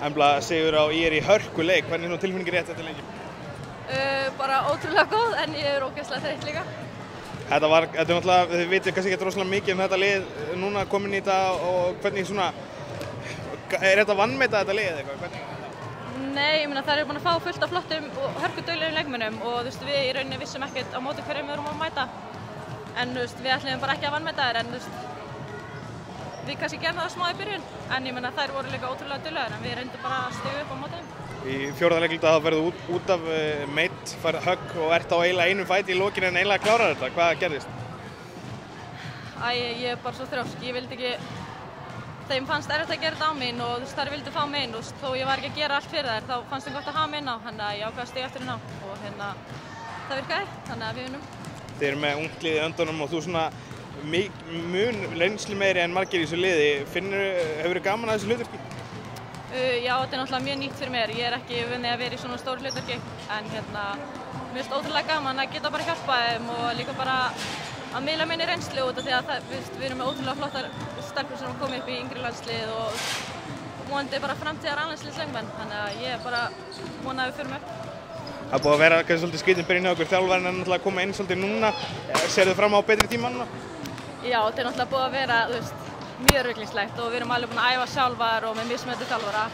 Embla sigur á ÍR í hörkuleik, hvernig er tilfinningin rétt eftir leikinn? Bara ótrúlega góð en ég ógeðslega þreytt líka. Þetta er náttúrulega, þið vitið kannski ekki rosalega mikið þetta lið núna komin í þetta og hvernig svona, er þetta vannmeta þetta lið eitthvað? Hvernig? Nei, ég meina það búin að fá fullt af flottum og hörkuduglegum leikmönnum og við í rauninni vissum ekkert á móti hverjum við vorum að mæta. En við ætlum bara ekki að vannmeta þær en við kannski gerðum það smá í byrjun en ég meina þær voru líka ótrúlega duglegar en við reyndum bara að stiga upp á móti þeim. Í fjórða leikluta þá ferðu út af meitt, fær högg og ert á eiginlega einum fæti í lokinu en eiginlega klárar þetta. Hvað gerðist? Ég er bara svo þrjósk, ég vildi ekki þeim fannst erfitt að gera þetta á mig og þær vildu fá mig inn og þó ég var ekki að gera allt fyrir þær þá fannst þeim gott að hafa mig inn á þannig að ég ákvað að stiga eftir inn á og það virkaði, þannig að við unnum. Þið eru með ungt lið í öndunum og þú svona mun reynslu meiri en margir í þessu liði. Hefurðu gaman að þessu hlutverki? Já, þetta er náttúrulega mjög nýtt fyrir mér. Ég er ekki vunni að vera í svona stóru hlutverki en mér finnst ótrúlega gaman að geta bara hjálpað þeim og líka bara að miðla minni reynslu út af því að við erum með ótrúlega flottar stelpur sem komið upp í yngri landslið og vonandi bara framtíðar landsliðsleikmenn, þannig að ég bara vona að við förum upp. Það er búið að vera kannski svolítið skrítin byrjun hjá okkur, þjálfarinn er náttúrulega að koma inn svolítið núna. Sérðu fram á betri tíma núna? Já, þetta er náttúrulega búið að vera mjög ruglingslegt og við erum alveg búin að æfa sjálfar og með mismunandi þjálfara.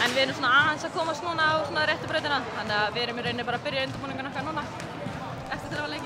En við erum svona aðeins að komast núna á réttu brautina, þannig að við erum í rauninni bara að byrja undirbúninguna okkar núna eftir 3 leiki.